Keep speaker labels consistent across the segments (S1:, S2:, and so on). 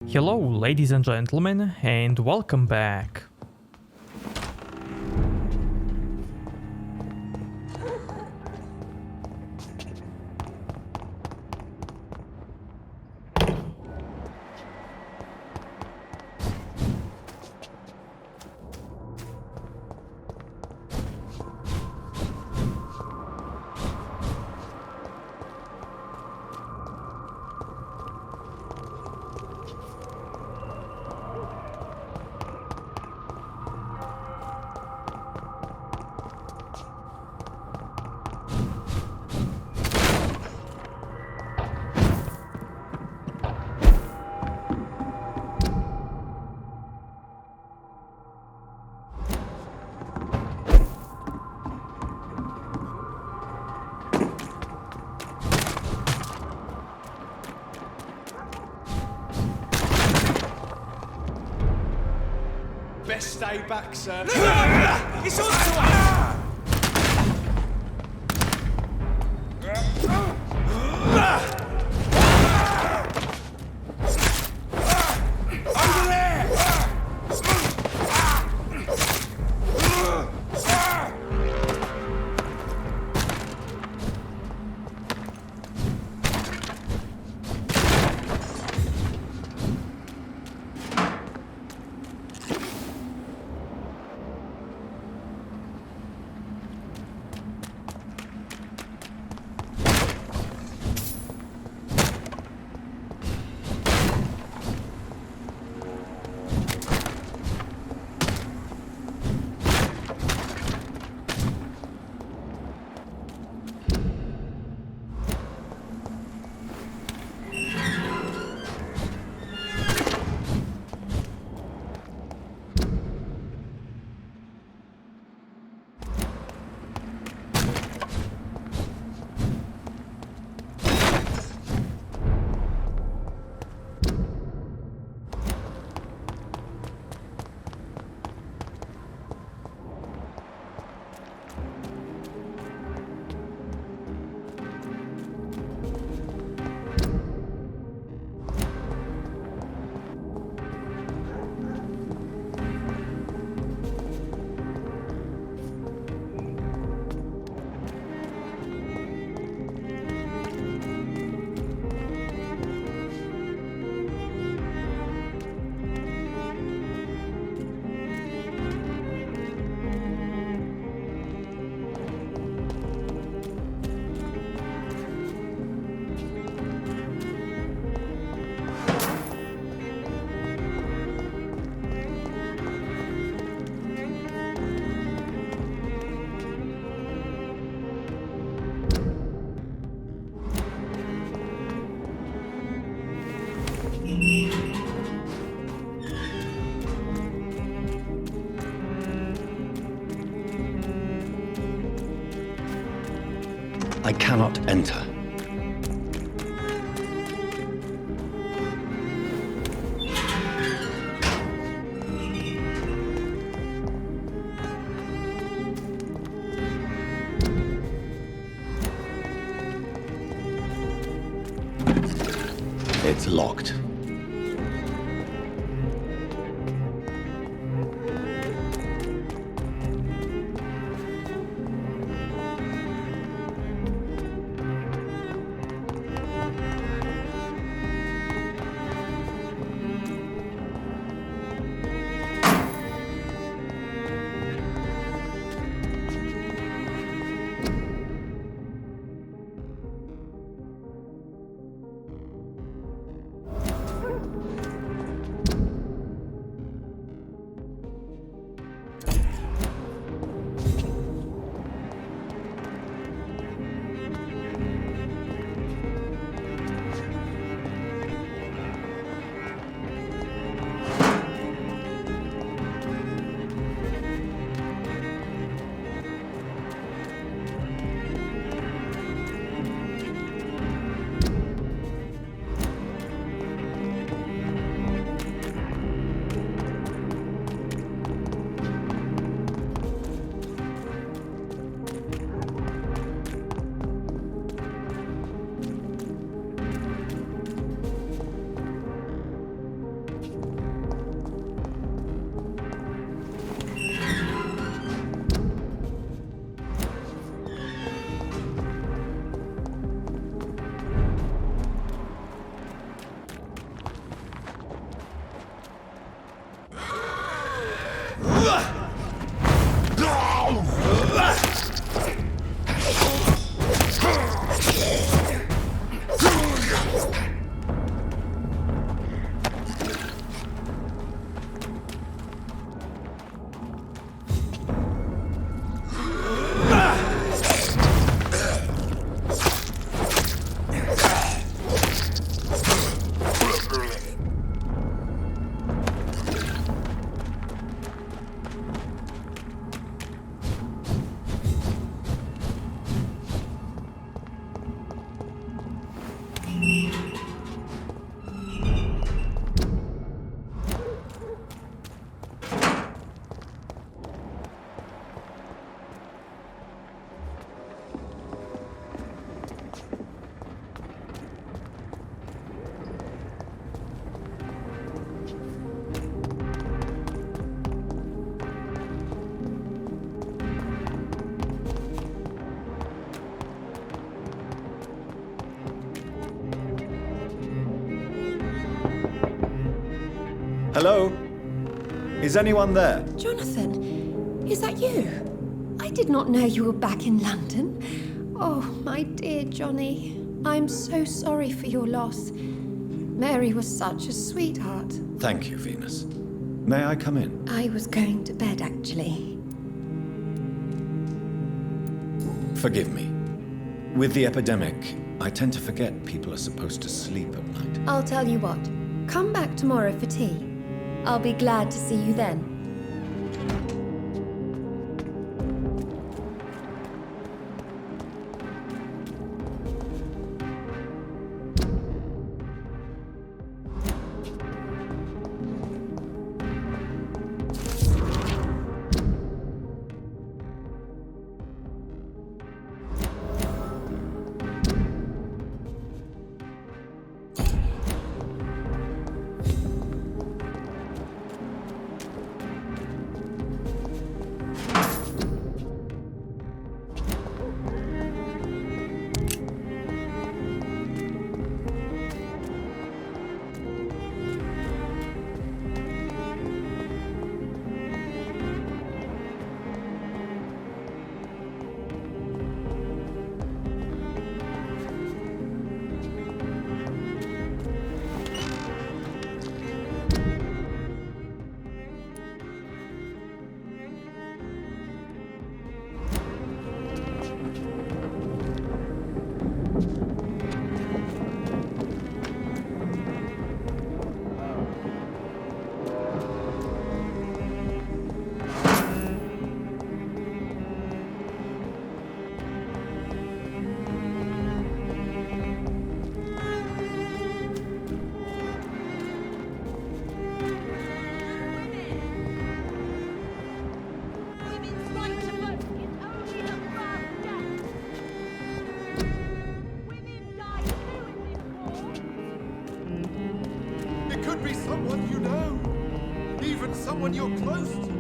S1: Hello, ladies and gentlemen, and welcome back.
S2: Best stay back, sir. It's on to us! Over there!
S3: I cannot enter. It's locked.
S4: Hello? Is anyone there?
S5: Jonathan, is that you? I did not know you were back in London. Oh, my dear Johnny, I'm so sorry for your loss. Mary was such a sweetheart.
S4: Thank you, Venus. May I come in?
S5: I was going to bed, actually.
S4: Forgive me. With the epidemic, I tend to forget people are supposed to sleep at night.
S5: I'll tell you what. Come back tomorrow for tea. I'll be glad to see you then.
S2: Someone you know, even someone you're close to.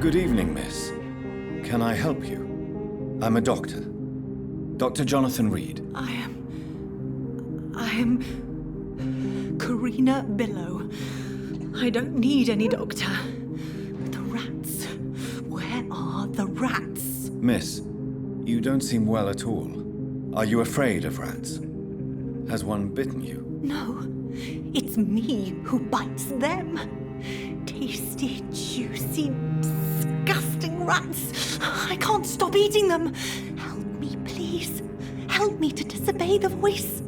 S4: Good evening, miss. Can I help you? I'm a doctor. Dr. Jonathan Reed.
S6: I am Karina Billow. I don't need any doctor. The rats. Where are the rats?
S4: Miss, you don't seem well at all. Are you afraid of rats? Has one bitten you?
S6: No, it's me who bites them. Tasty, juicy, disgusting rats. I can't stop eating them. Help me, please. Help me to disobey the voice.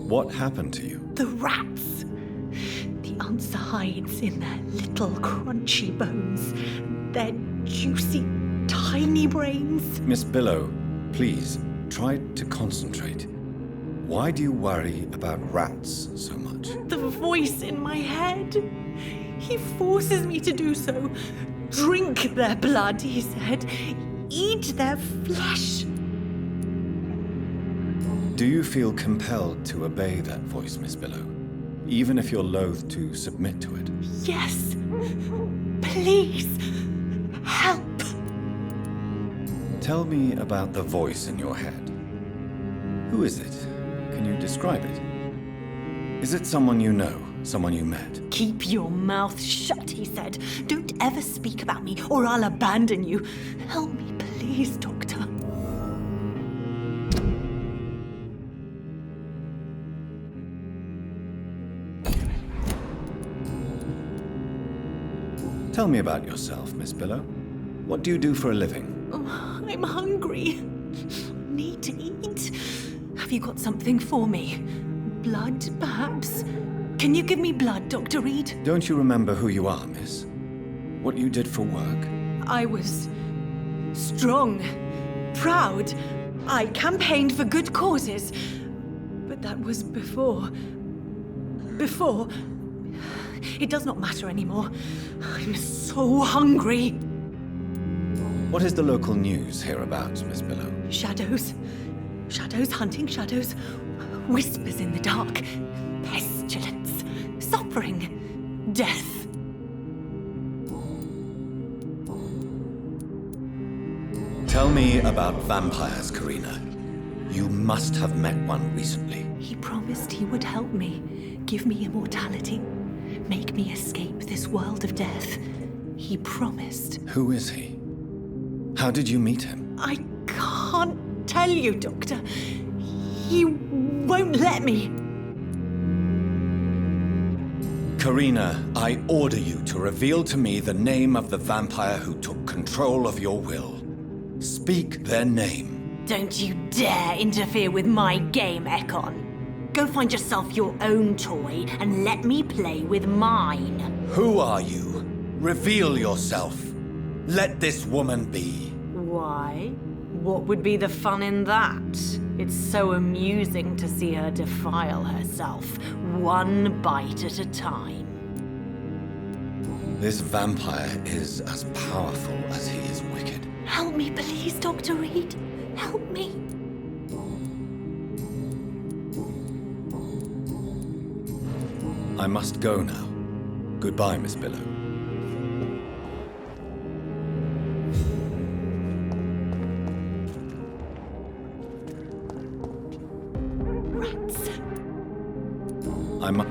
S4: What happened to you?
S6: The rats. The answer hides in their little crunchy bones. Their juicy, tiny brains.
S4: Miss Billow, please, try to concentrate. Why do you worry about rats so much?
S6: The voice in my head. He forces me to do so. Drink their blood, he said. Eat their flesh.
S4: Do you feel compelled to obey that voice, Miss Billow? Even if you're loath to submit to it?
S6: Yes. Please. Help.
S4: Tell me about the voice in your head. Who is it? Can you describe it? Is it someone you know? Someone you met?
S6: Keep your mouth shut, he said. Don't ever speak about me, or I'll abandon you. Help me, please, Doctor.
S4: Tell me about yourself, Miss Billow. What do you do for a living?
S6: Oh, I'm hungry. Need to eat. Have you got something for me? Blood, perhaps? Can you give me blood, Dr. Reed?
S4: Don't you remember who you are, miss? What you did for work?
S6: I was strong, proud. I campaigned for good causes. But that was before. Before. It does not matter anymore. I'm so hungry.
S4: What is the local news hereabouts, Miss Billow?
S6: Shadows. Shadows hunting shadows. Whispers in the dark. Pestilence. Suffering. Death.
S4: Tell me about vampires, Karina. You must have met one recently.
S6: He promised he would help me. Give me immortality. Make me escape this world of death. He promised.
S4: Who is he? How did you meet him?
S6: I can't tell you, Doctor. He won't let me.
S4: Karina, I order you to reveal to me the name of the vampire who took control of your will. Speak their name.
S6: Don't you dare interfere with my game, Ekon. Go find yourself your own toy and let me play with mine.
S4: Who are you? Reveal yourself. Let this woman be.
S6: Why? What would be the fun in that? It's so amusing to see her defile herself, one bite at a time.
S4: This vampire is as powerful as he is wicked.
S6: Help me, please, Dr. Reed. Help me.
S4: I must go now. Goodbye, Miss Billow.
S6: Rats.
S4: I must...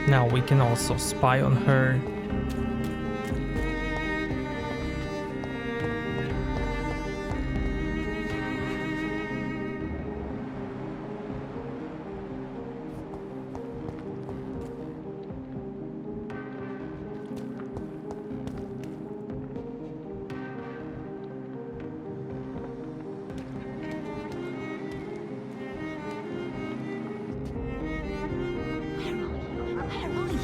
S1: Now we can also spy on her.
S6: Where are you?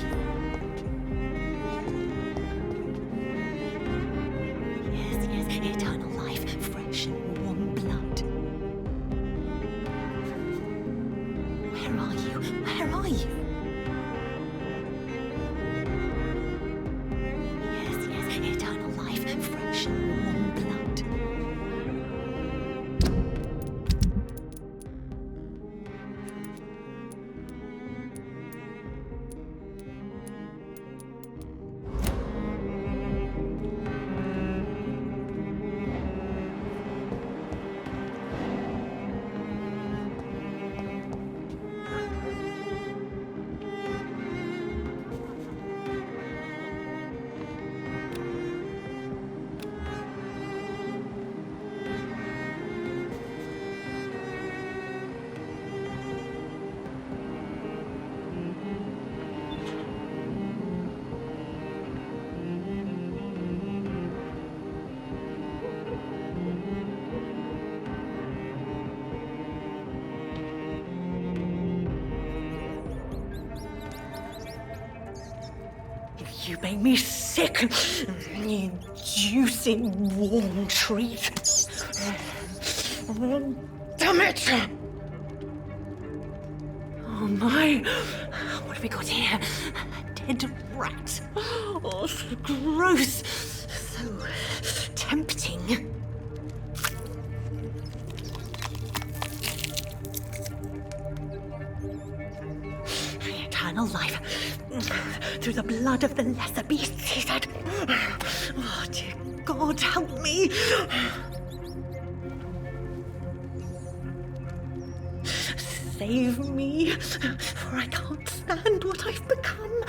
S6: You make me sick. You juicy, warm treat. Damn it! Oh my! What have we got here? A dead rat. Oh, so gross. So tempting. Eternal life. Through the blood of the lesser beasts, he said. Oh, dear God, help me. Save me, for I can't stand what I've become.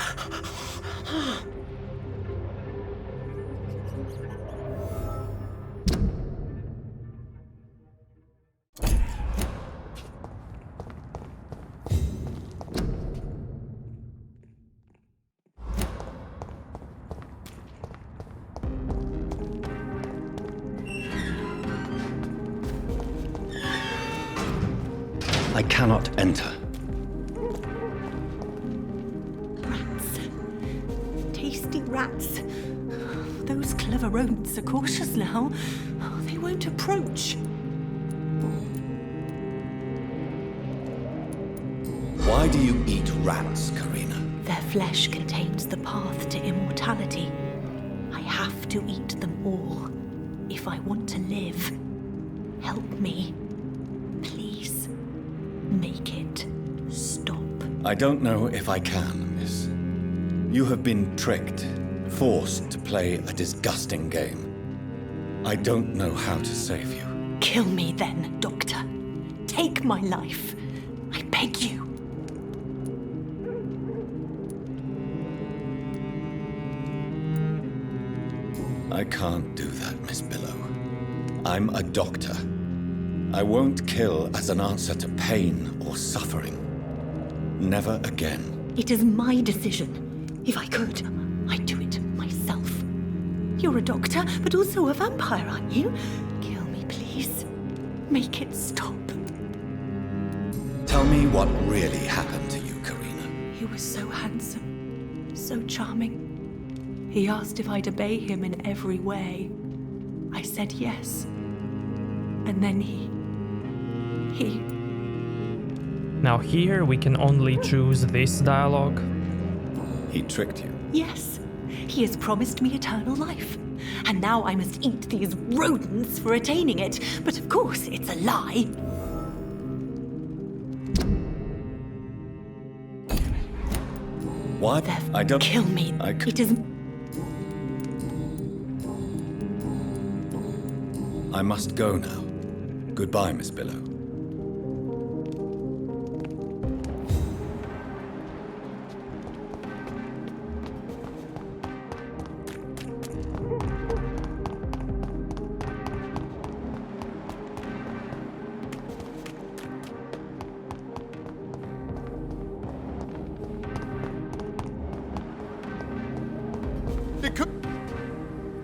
S3: I cannot enter.
S6: Rats. Tasty rats. Those clever rodents are cautious now. They won't approach.
S4: Why do you eat rats, Karina?
S6: Their flesh contains the path to immortality. I have to eat them all if I want to live. Help me. Please. Make it stop.
S4: I don't know if I can, miss. You have been tricked, forced to play a disgusting game. I don't know how to save you.
S6: Kill me then, Doctor. Take my life. I beg you.
S4: I can't do that, Miss Billow. I'm a doctor. I won't kill as an answer to pain or suffering. Never again.
S6: It is my decision. If I could, I'd do it myself. You're a doctor, but also a vampire, aren't you? Kill me, please. Make it stop.
S4: Tell me what really happened to you, Karina.
S6: He was so handsome, so charming. He asked if I'd obey him in every way. I said yes. And then he...
S1: Now here we can only choose this dialogue.
S4: He tricked you.
S6: Yes, he has promised me eternal life. And now I must eat these rodents for attaining it. But of course, it's a lie.
S4: What? I don't...
S6: Kill me. It is...
S4: I must go now. Goodbye, Miss Billow.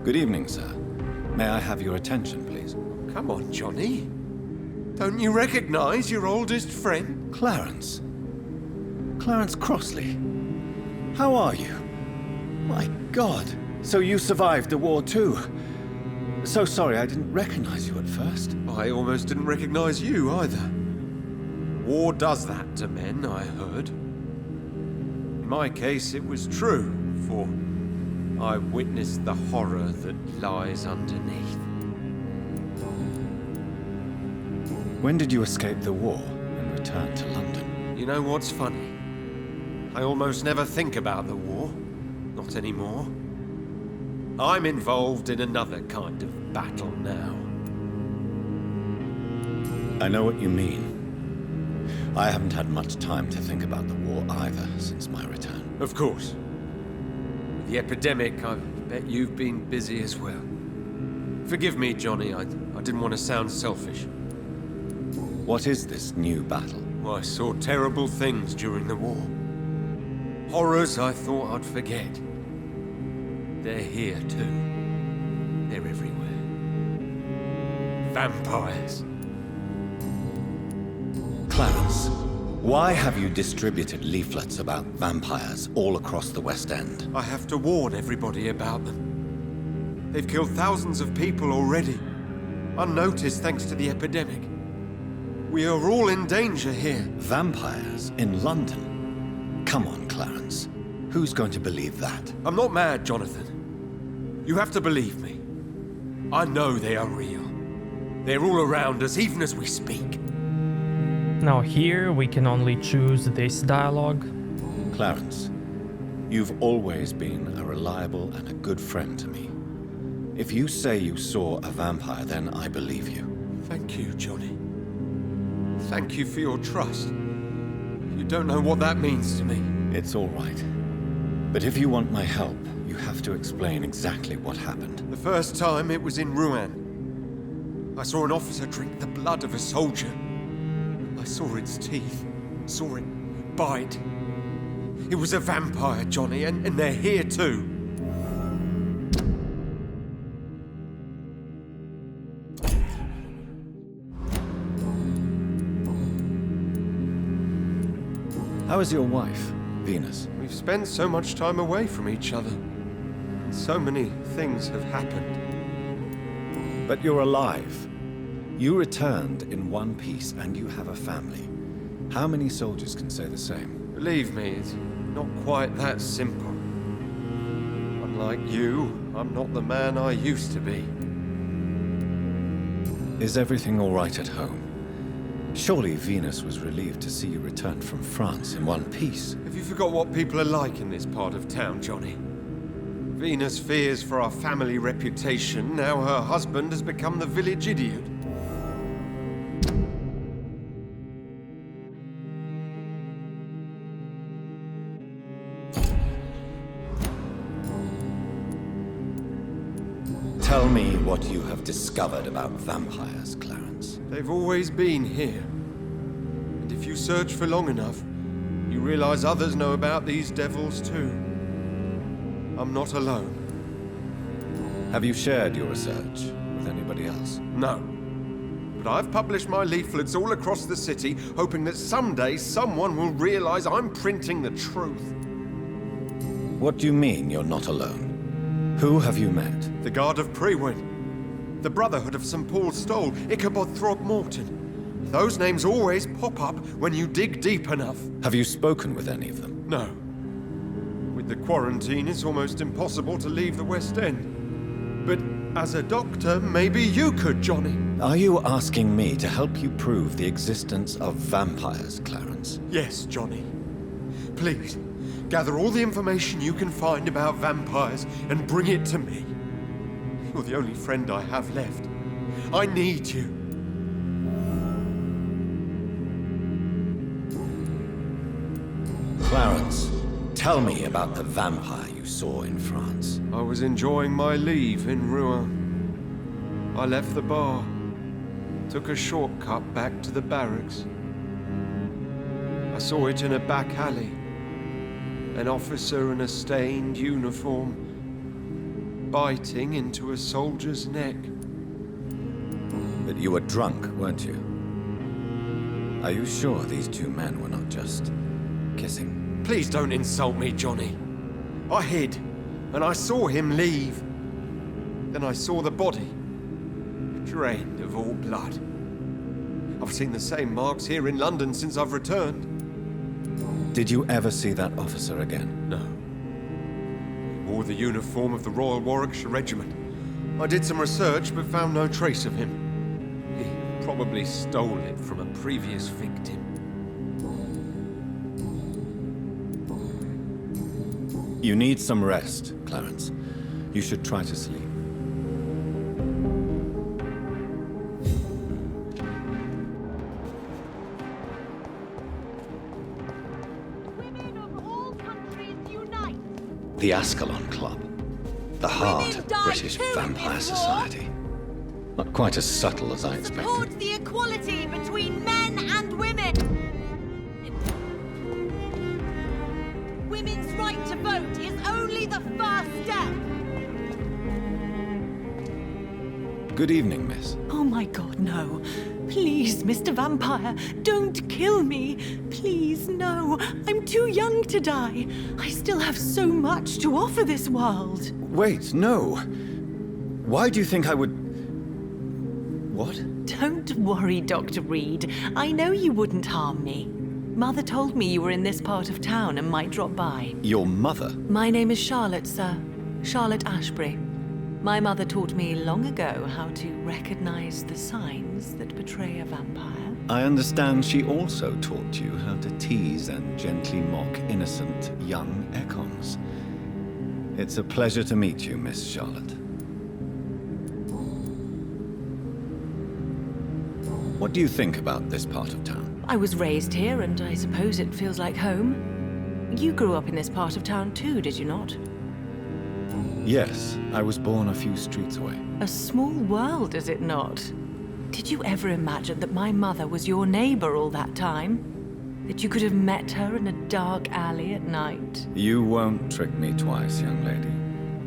S4: Good evening, sir. May I have your attention, please?
S2: Come on, Johnny. Don't you recognize your oldest friend?
S4: Clarence. Clarence Crossley. How are you? My God. So you survived the war too. So sorry I didn't recognize you at first.
S2: I almost didn't recognize you either. War does that to men, I heard. In my case, it was true, for I witnessed the horror that lies underneath.
S4: When did you escape the war and return to London?
S2: You know what's funny? I almost never think about the war. Not anymore. I'm involved in another kind of battle now.
S4: I know what you mean. I haven't had much time to think about the war either since my return.
S2: Of course. With the epidemic, I bet you've been busy as well. Forgive me, Johnny, I didn't want to sound selfish.
S4: What is this new battle?
S2: I saw terrible things during the war. Horrors I thought I'd forget. They're here too. They're everywhere. Vampires.
S4: Clarence, Why have you distributed leaflets about vampires all across the West End?
S2: I have to warn everybody about them. They've killed thousands of people already, unnoticed thanks to the epidemic. We are all in danger here.
S4: Vampires in London? Come on, Clarence. Who's going to believe that?
S2: I'm not mad, Jonathan. You have to believe me. I know they are real. They're all around us, even as we speak.
S1: Now here we can only choose this dialogue.
S4: Clarence, you've always been a reliable and a good friend to me. If you say you saw a vampire, then I believe you.
S2: Thank you, Johnny. Thank you for your trust. You don't know what that means to me.
S4: It's all right. But if you want my help, you have to explain exactly what happened.
S2: The first time it was in Rouen. I saw an officer drink the blood of a soldier. I saw its teeth, saw it bite. It was a vampire, Johnny, and they're here too.
S4: How is your wife, Venus?
S2: We've spent so much time away from each other. So many things have happened.
S4: But you're alive. You returned in one piece, and you have a family. How many soldiers can say the same?
S2: Believe me, it's not quite that simple. Unlike you, I'm not the man I used to be.
S4: Is everything all right at home? Surely Venus was relieved to see you return from France in one piece.
S2: Have you forgot what people are like in this part of town, Johnny? Venus fears for our family reputation. Now her husband has become the village idiot.
S4: Tell me what you have discovered about vampires, Clarence.
S2: They've always been here. And if you search for long enough, you realize others know about these devils too. I'm not alone.
S4: Have you shared your research with anybody else?
S2: No. But I've published my leaflets all across the city, hoping that someday someone will realize I'm printing the truth.
S4: What do you mean you're not alone? Who have you met?
S2: The Guard of Prewin, the Brotherhood of St. Paul's Stole, Ichabod Throckmorton. Those names always pop up when you dig deep enough.
S4: Have you spoken with any of them?
S2: No. With the quarantine, it's almost impossible to leave the West End. But as a doctor, maybe you could, Johnny.
S4: Are you asking me to help you prove the existence of vampires, Clarence?
S2: Yes, Johnny. Please, gather all the information you can find about vampires and bring it to me. You're the only friend I have left. I need you.
S4: Clarence, tell me about the vampire you saw in France.
S2: I was enjoying my leave in Rouen. I left the bar, took a shortcut back to the barracks. I saw it in a back alley. An officer in a stained uniform, biting into a soldier's neck.
S4: But you were drunk, weren't you? Are you sure these two men were not just kissing?
S2: Please don't insult me, Johnny. I hid, and I saw him leave. Then I saw the body, drained of all blood. I've seen the same marks here in London since I've returned.
S4: Did you ever see that officer again?
S2: No. He wore the uniform of the Royal Warwickshire Regiment. I did some research, but found no trace of him. He probably stole it from a previous victim.
S4: You need some rest, Clarence. You should try to sleep.
S6: Women of all countries unite!
S3: The Ascalon Club. The heart of
S6: die
S3: British
S6: too in
S3: Vampire
S6: this war.
S3: Society.
S4: Not quite as subtle as I expected.
S6: Support the equality between men and women! Women's right to vote is only the first step!
S4: Good evening, miss.
S6: Oh my god, no. Please, Mr. Vampire, don't kill me. Please, no. I'm too young to die. I still have so much to offer this world.
S4: Wait, no. Why do you think I would... What?
S6: Don't worry, Dr. Reed. I know you wouldn't harm me. Mother told me you were in this part of town and might drop by.
S4: Your mother?
S6: My name is Charlotte, sir. Charlotte Ashbury. My mother taught me long ago how to recognize the signs that betray a vampire.
S4: I understand she also taught you how to tease and gently mock innocent young Econs. It's a pleasure to meet you, Miss Charlotte. What do you think about this part of town?
S6: I was raised here, and I suppose it feels like home. You grew up in this part of town too, did you not?
S4: Yes, I was born a few streets away.
S6: A small world, is it not? Did you ever imagine that my mother was your neighbor all that time? That you could have met her in a dark alley at night?
S4: You won't trick me twice, young lady.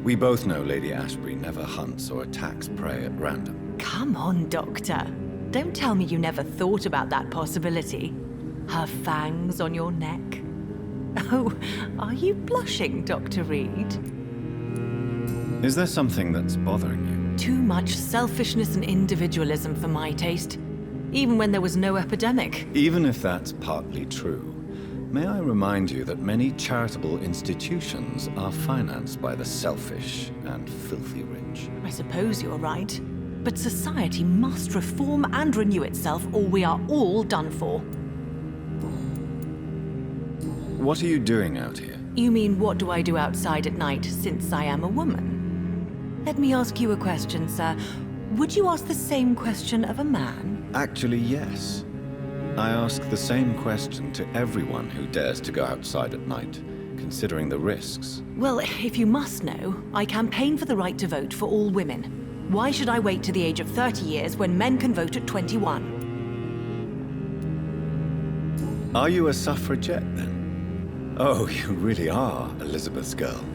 S4: We both know Lady Ashbury never hunts or attacks prey at random.
S6: Come on, Doctor. Don't tell me you never thought about that possibility. Her fangs on your neck. Oh, are you blushing, Dr. Reed?
S4: Is there something that's bothering you?
S6: Too much selfishness and individualism for my taste. Even when there was no epidemic.
S4: Even if that's partly true, may I remind you that many charitable institutions are financed by the selfish and filthy rich.
S6: I suppose you're right. But society must reform and renew itself, or we are all done for.
S4: What are you doing out here?
S6: You mean, what do I do outside at night, since I am a woman? Let me ask you a question, sir. Would you ask the same question of a man?
S4: Actually, yes. I ask the same question to everyone who dares to go outside at night, considering the risks.
S6: Well, if you must know, I campaign for the right to vote for all women. Why should I wait to the age of 30 years when men can vote at 21?
S4: Are you a suffragette, then? Oh, you really are Elizabeth's girl.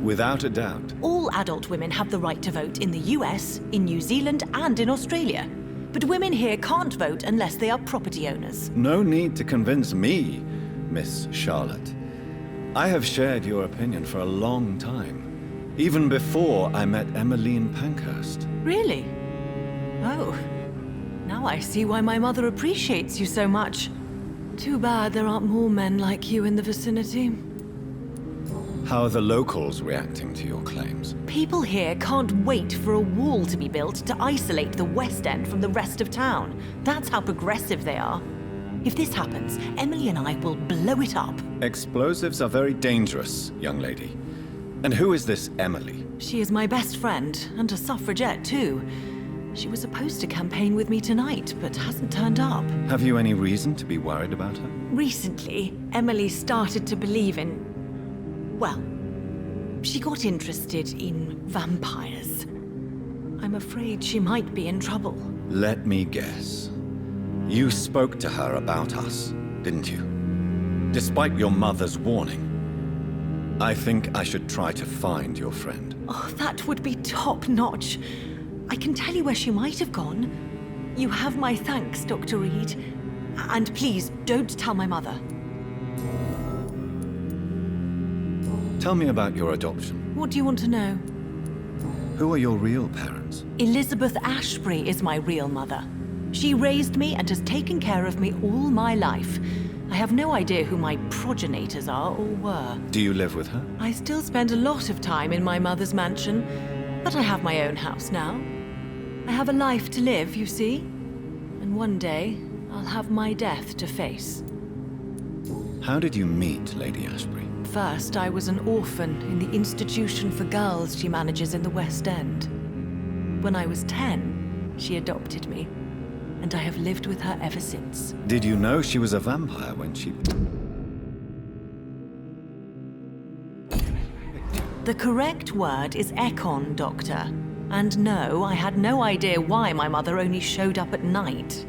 S4: Without a doubt.
S6: All adult women have the right to vote in the US, in New Zealand, and in Australia. But women here can't vote unless they are property owners.
S4: No need to convince me, Miss Charlotte. I have shared your opinion for a long time. Even before I met Emmeline Pankhurst.
S6: Really? Oh. Now I see why my mother appreciates you so much. Too bad there aren't more men like you in the vicinity.
S4: How are the locals reacting to your claims?
S6: People here can't wait for a wall to be built to isolate the West End from the rest of town. That's how progressive they are. If this happens, Emily and I will blow it up.
S4: Explosives are very dangerous, young lady. And who is this Emily?
S6: She is my best friend, and a suffragette too. She was supposed to campaign with me tonight, but hasn't turned up.
S4: Have you any reason to be worried about her?
S6: Recently, Emily started to believe in... well, she got interested in vampires. I'm afraid she might be in trouble.
S4: Let me guess. You spoke to her about us, didn't you? Despite your mother's warning. I think I should try to find your friend.
S6: Oh, that would be top-notch. I can tell you where she might have gone. You have my thanks, Dr. Reed. And please, don't tell my mother.
S4: Tell me about your adoption.
S6: What do you want to know?
S4: Who are your real parents?
S6: Elizabeth Ashbury is my real mother. She raised me and has taken care of me all my life. I have no idea who my progenitors are or were.
S4: Do you live with her?
S6: I still spend a lot of time in my mother's mansion, but I have my own house now. I have a life to live, you see. And one day, I'll have my death to face.
S4: How did you meet Lady Ashbury?
S6: First, I was an orphan in the institution for girls she manages in the West End. When I was 10, she adopted me, and I have lived with her ever since.
S4: Did you know she was a vampire when she...
S6: The correct word is Econ, Doctor. And no, I had no idea why my mother only showed up at night.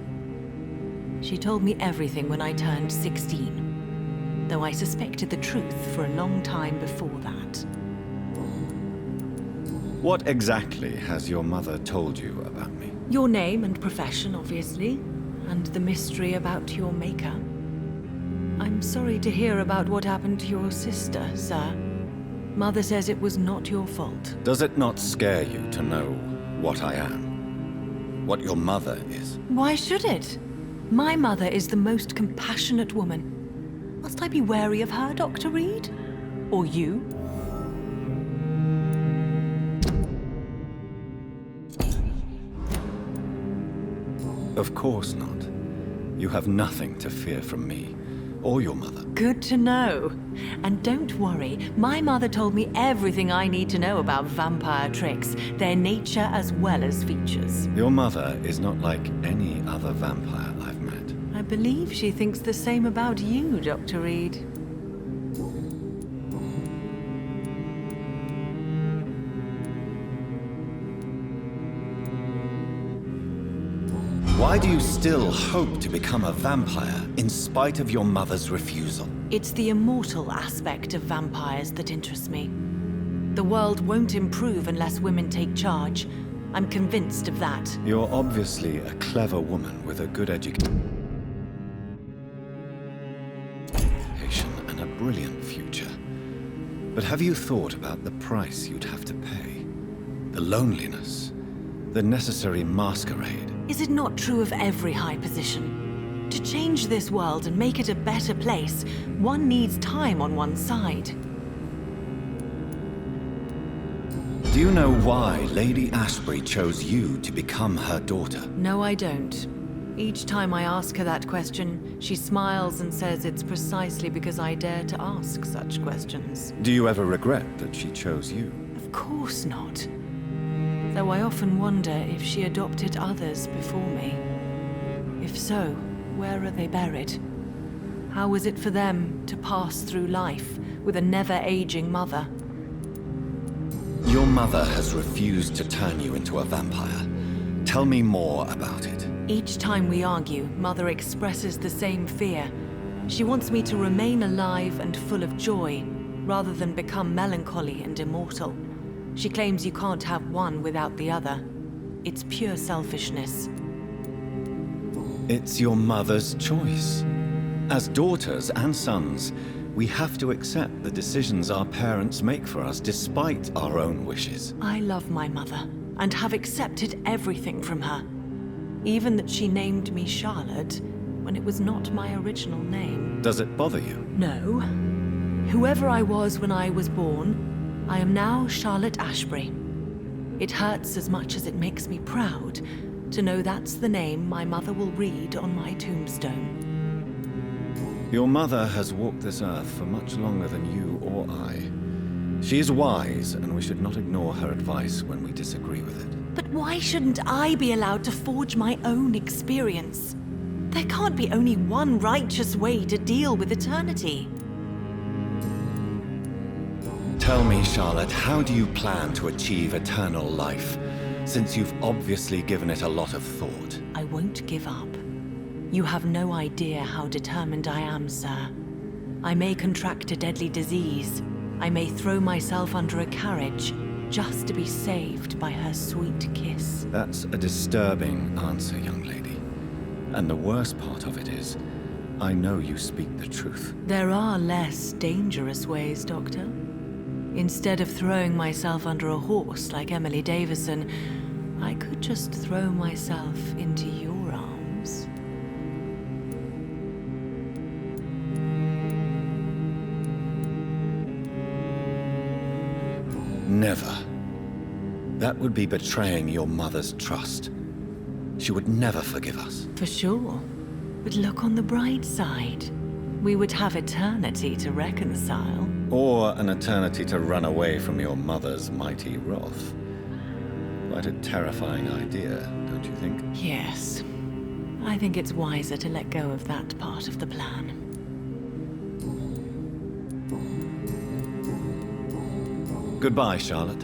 S6: She told me everything when I turned 16, though I suspected the truth for a long time before that.
S4: What exactly has your mother told you about me?
S6: Your name and profession, obviously, and the mystery about your maker. I'm sorry to hear about what happened to your sister, sir. Mother says it was not your fault.
S4: Does it not scare you to know what I am? What your mother is?
S6: Why should it? My mother is the most compassionate woman. Must I be wary of her, Dr. Reed? Or you?
S4: Of course not. You have nothing to fear from me, or your mother.
S6: Good to know. And don't worry, my mother told me everything I need to know about vampire tricks, their nature as well as features.
S4: Your mother is not like any other vampire I've met.
S6: I believe she thinks the same about you, Dr. Reed.
S4: Why do you still hope to become a vampire in spite of your mother's refusal?
S6: It's the immortal aspect of vampires that interests me. The world won't improve unless women take charge. I'm convinced of that.
S4: You're obviously a clever woman with a good education and a brilliant future. But have you thought about the price you'd have to pay? The loneliness, the necessary masquerade.
S6: Is it not true of every high position? To change this world and make it a better place, one needs time on one's side.
S4: Do you know why Lady Ashbury chose you to become her daughter?
S6: No, I don't. Each time I ask her that question, she smiles and says it's precisely because I dare to ask such questions.
S4: Do you ever regret that she chose you?
S6: Of course not. Though I often wonder if she adopted others before me. If so, where are they buried? How was it for them to pass through life with a never-aging mother?
S4: Your mother has refused to turn you into a vampire. Tell me more about it.
S6: Each time we argue, Mother expresses the same fear. She wants me to remain alive and full of joy, rather than become melancholy and immortal. She claims you can't have one without the other. It's pure selfishness.
S4: It's your mother's choice. As daughters and sons, we have to accept the decisions our parents make for us despite our own wishes.
S6: I love my mother, and have accepted everything from her. Even that she named me Charlotte, when it was not my original name.
S4: Does it bother you?
S6: No. Whoever I was when I was born, I am now Charlotte Ashbury. It hurts as much as it makes me proud to know that's the name my mother will read on my tombstone.
S4: Your mother has walked this earth for much longer than you or I. She is wise, and we should not ignore her advice when we disagree with it.
S6: But why shouldn't I be allowed to forge my own experience? There can't be only one righteous way to deal with eternity.
S4: Tell me, Charlotte, how do you plan to achieve eternal life, since you've obviously given it a lot of thought?
S6: I won't give up. You have no idea how determined I am, sir. I may contract a deadly disease. I may throw myself under a carriage, just to be saved by her sweet kiss.
S4: That's a disturbing answer, young lady. And the worst part of it is, I know you speak the truth.
S6: There are less dangerous ways, Doctor. Instead of throwing myself under a horse like Emily Davison, I could just throw myself into your arms.
S4: Never. That would be betraying your mother's trust. She would never forgive us.
S6: For sure. But look on the bright side. We would have eternity to reconcile.
S4: Or an eternity to run away from your mother's mighty wrath. Quite a terrifying idea, don't you think?
S6: Yes. I think it's wiser to let go of that part of the plan.
S4: Goodbye, Charlotte.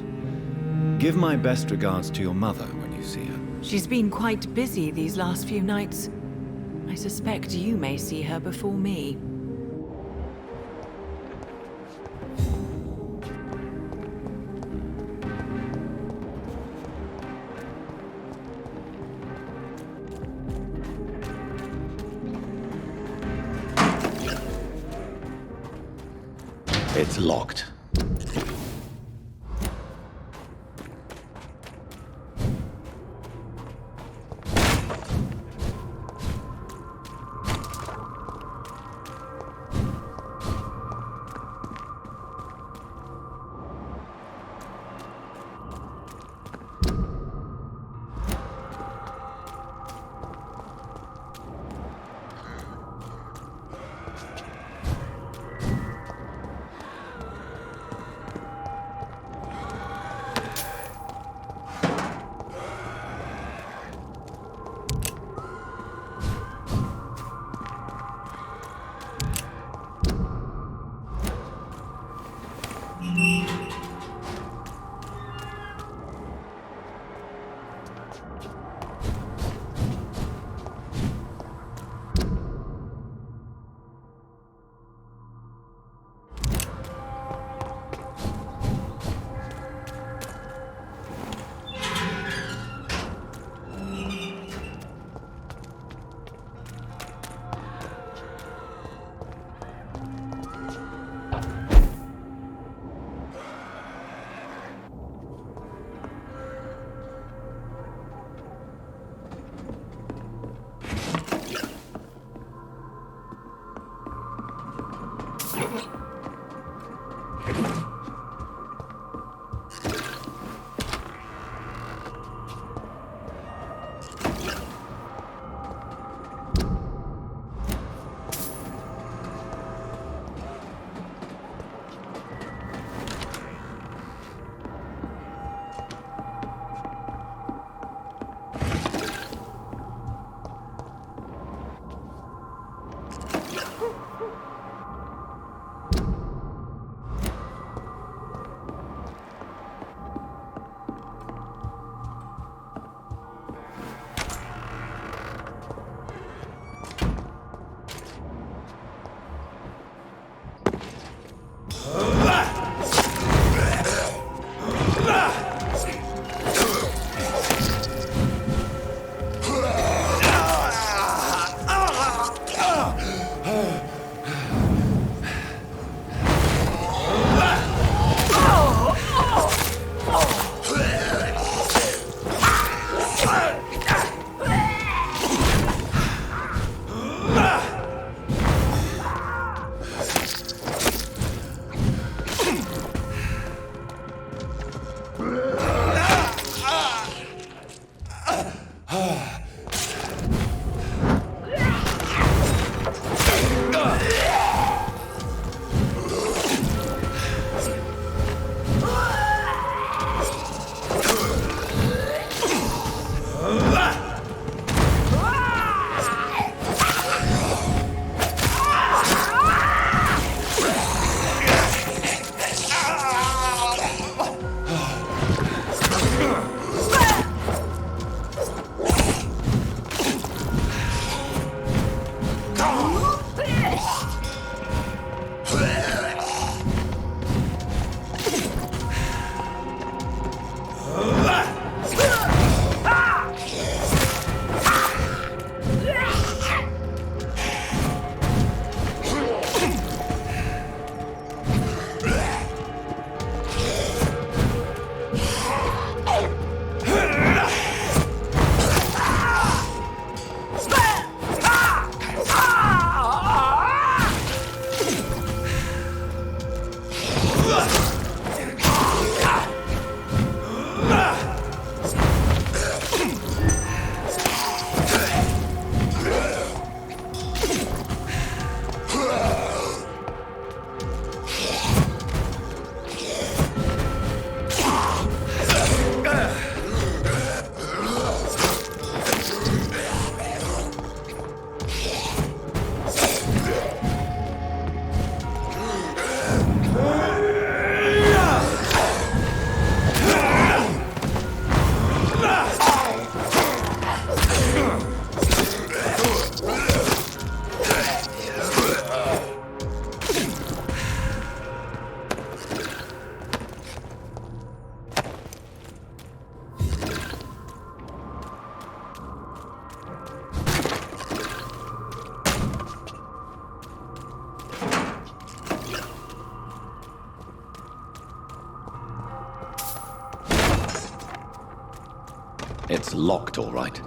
S4: Give my best regards to your mother when you see her.
S6: She's been quite busy these last few nights. I suspect you may see her before me.
S3: It's locked. It's locked, all right.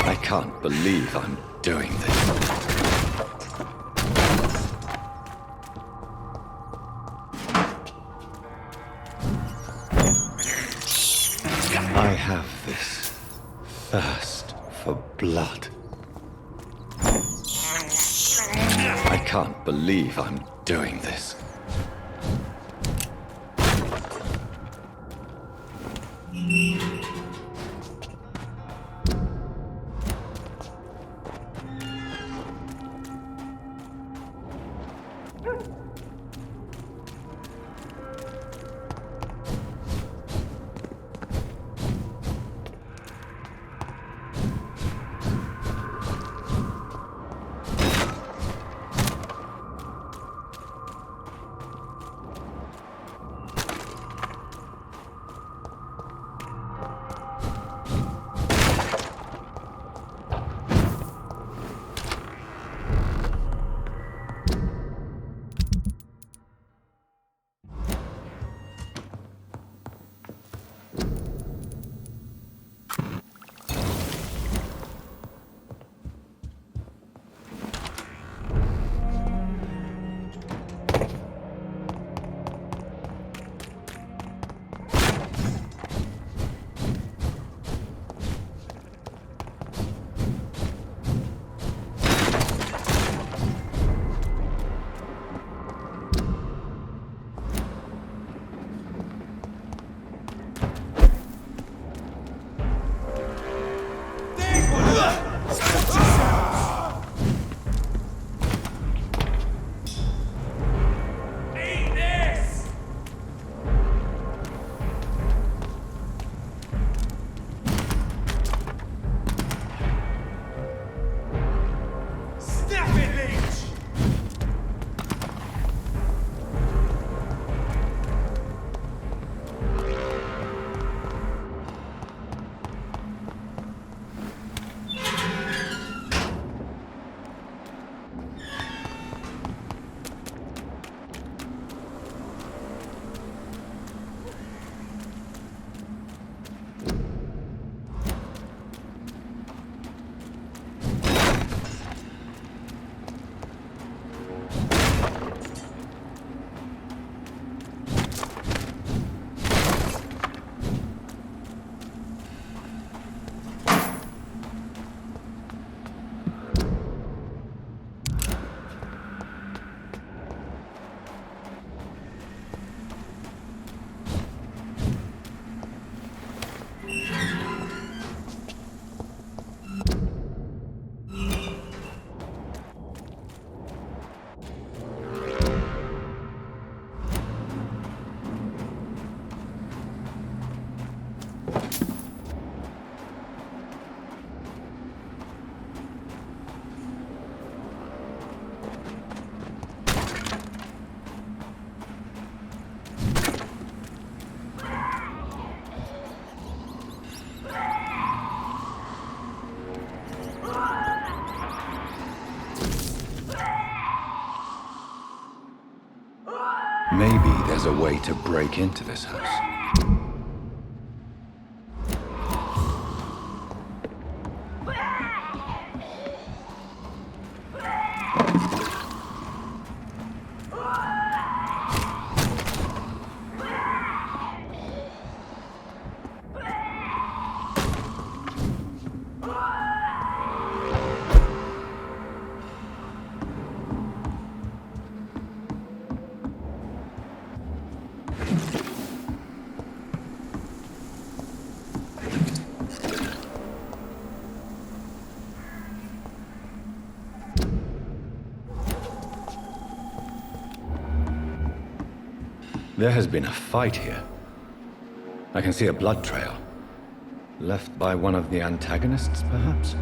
S3: I can't believe I'm doing this. I have this thirst for blood. I can't believe I'm doing this. Maybe there's a way to break into this house. There has been a fight here. I can see a blood trail. Left by one of the antagonists, perhaps?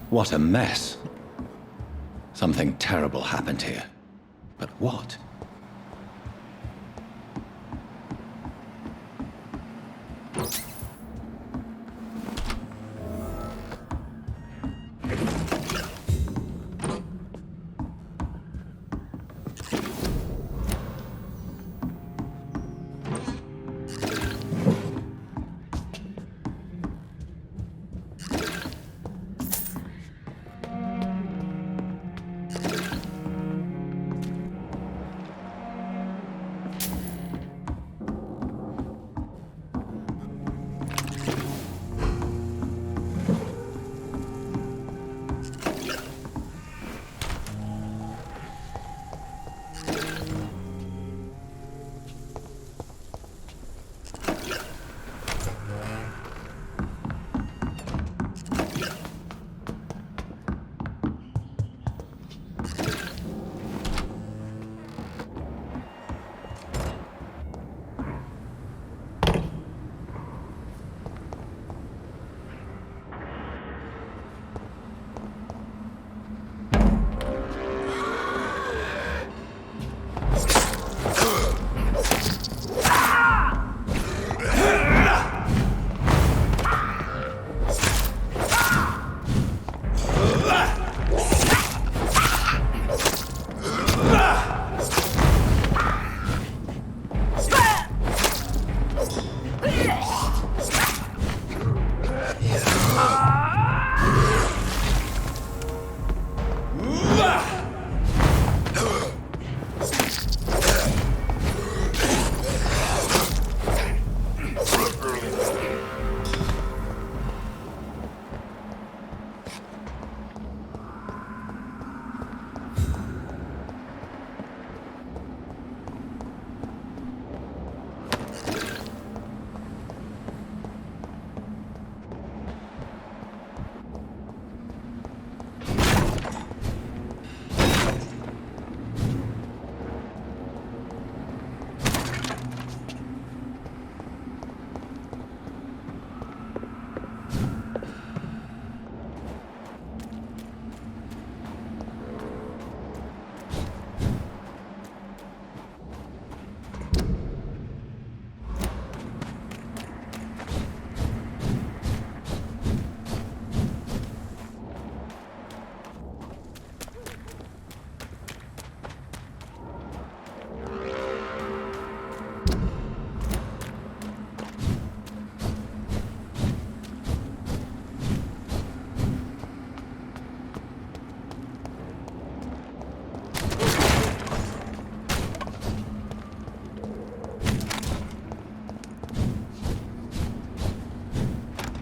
S3: What a mess. Something terrible happened here. But what?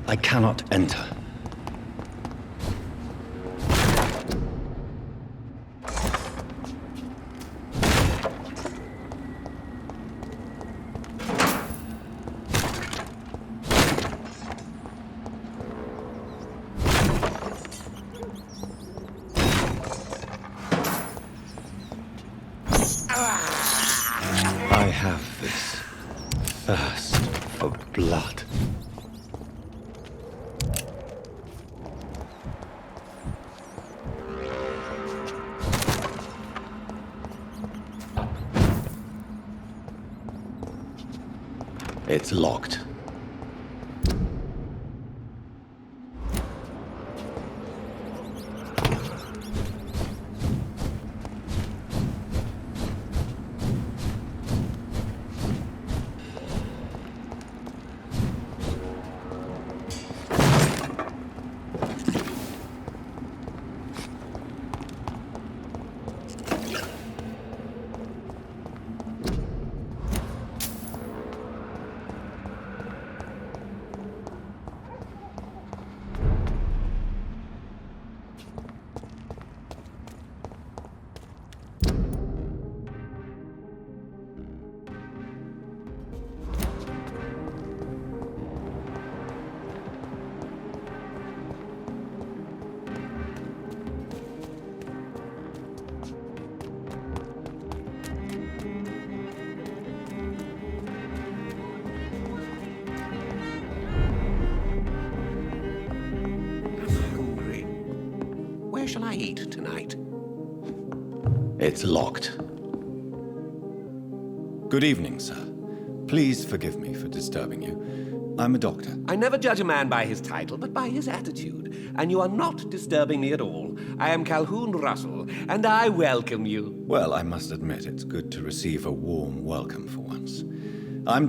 S3: I cannot enter. I have this thirst for blood. It's locked.
S7: Where shall I eat tonight?
S3: It's locked.
S4: Good evening, sir. Please forgive me for disturbing you. I'm a doctor.
S7: I never judge a man by his title, but by his attitude. And you are not disturbing me at all. I am Calhoun Russell, and I welcome you.
S4: Well, I must admit, it's good to receive a warm welcome for once. I'm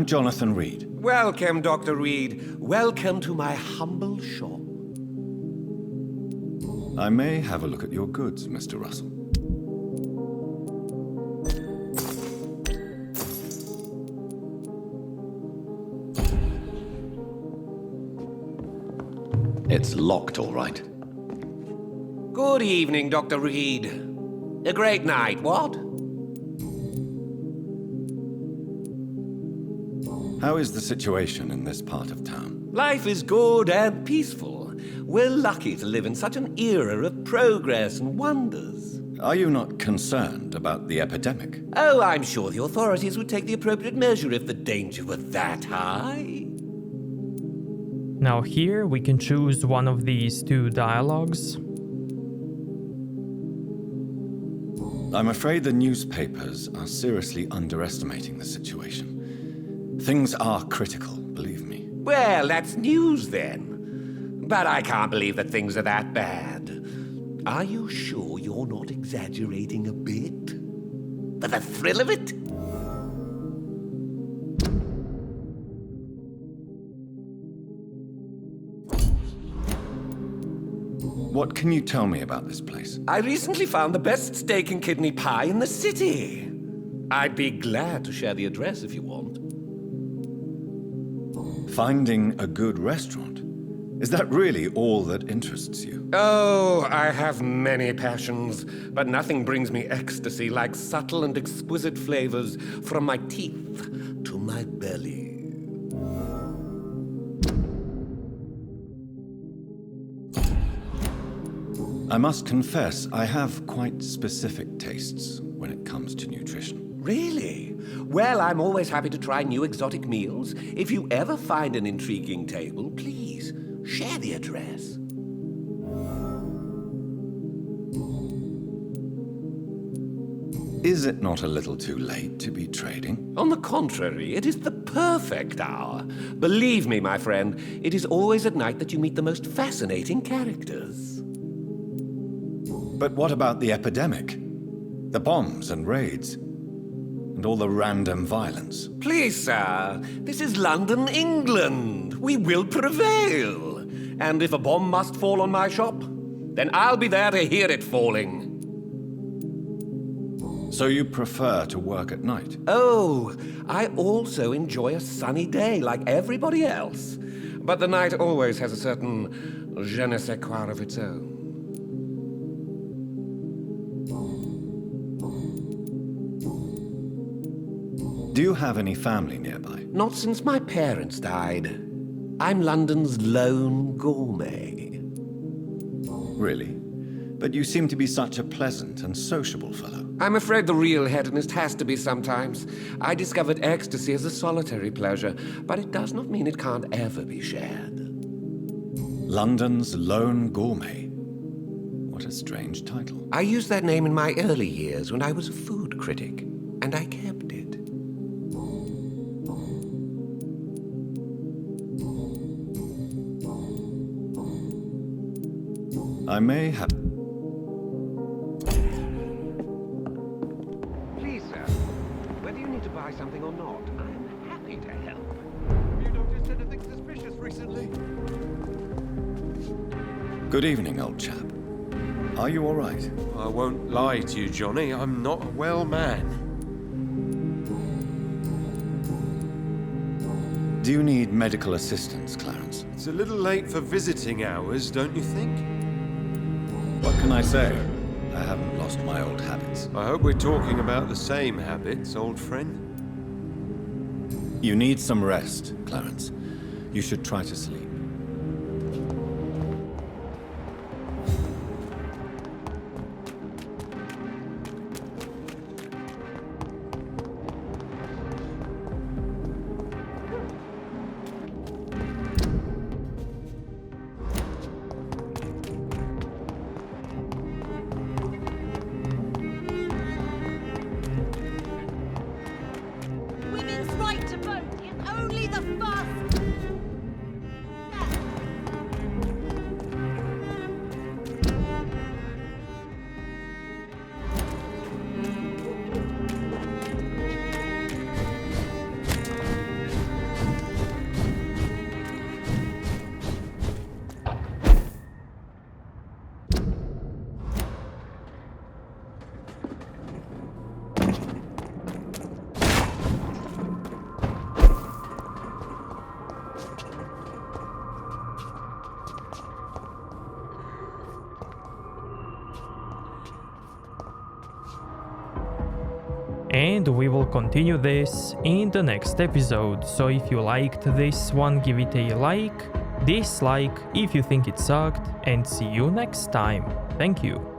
S4: Jonathan Reed.
S7: Welcome, Dr. Reed. Welcome to my humble shop.
S4: I may have a look at your goods, Mr. Russell.
S3: It's locked, all right.
S7: Good evening, Dr. Reed. A great night, what?
S4: How is the situation in this part of town?
S7: Life is good and peaceful. We're lucky to live in such an era of progress and wonders.
S4: Are you not concerned about the epidemic?
S7: Oh, I'm sure the authorities would take the appropriate measure if the danger were that high.
S1: Now here we can choose one of these two dialogues.
S4: I'm afraid the newspapers are seriously underestimating the situation. Things are critical, believe me.
S7: Well, that's news then. But I can't believe that things are that bad. Are you sure you're not exaggerating a bit? For the thrill of it?
S4: What can you tell me about this place?
S7: I recently found the best steak and kidney pie in the city. I'd be glad to share the address if you want.
S4: Finding a good restaurant? Is that really all that interests you?
S7: Oh, I have many passions, but nothing brings me ecstasy like subtle and exquisite flavors from my teeth to my belly.
S4: I must confess, I have quite specific tastes when it comes to nutrition.
S7: Really? Well, I'm always happy to try new exotic meals. If you ever find an intriguing table, please share the address.
S4: Is it not a little too late to be trading?
S7: On the contrary, it is the perfect hour. Believe me, my friend, it is always at night that you meet the most fascinating characters.
S4: But what about the epidemic? The bombs and raids? And all the random violence?
S7: Please, sir, this is London, England. We will prevail. And if a bomb must fall on my shop, then I'll be there to hear it falling.
S4: So you prefer to work at night?
S7: Oh, I also enjoy a sunny day like everybody else. But the night always has a certain je ne sais quoi of its own.
S4: Do you have any family nearby?
S7: Not since my parents died. I'm London's lone gourmet.
S4: Really? But you seem to be such a pleasant and sociable fellow.
S7: I'm afraid the real hedonist has to be sometimes. I discovered ecstasy as a solitary pleasure, but it does not mean it can't ever be shared.
S4: London's lone gourmet. What a strange title.
S7: I used that name in my early years when I was a food critic, and I kept it.
S4: I may have...
S7: Please, sir, whether you need to buy something or not, I'm happy to help.
S2: You noticed anything suspicious recently?
S4: Good evening, old chap. Are you all right?
S2: I won't lie to you, Johnny. I'm not a well man.
S4: Do you need medical assistance, Clarence?
S2: It's a little late for visiting hours, don't you think?
S4: What can I say? I haven't lost my old habits.
S2: I hope we're talking about the same habits, old friend.
S4: You need some rest, Clarence. You should try to sleep.
S6: Women's right to vote in only the first.
S1: And we will continue this in the next episode, so if you liked this one, give it a like, dislike if you think it sucked, and see you next time. Thank you.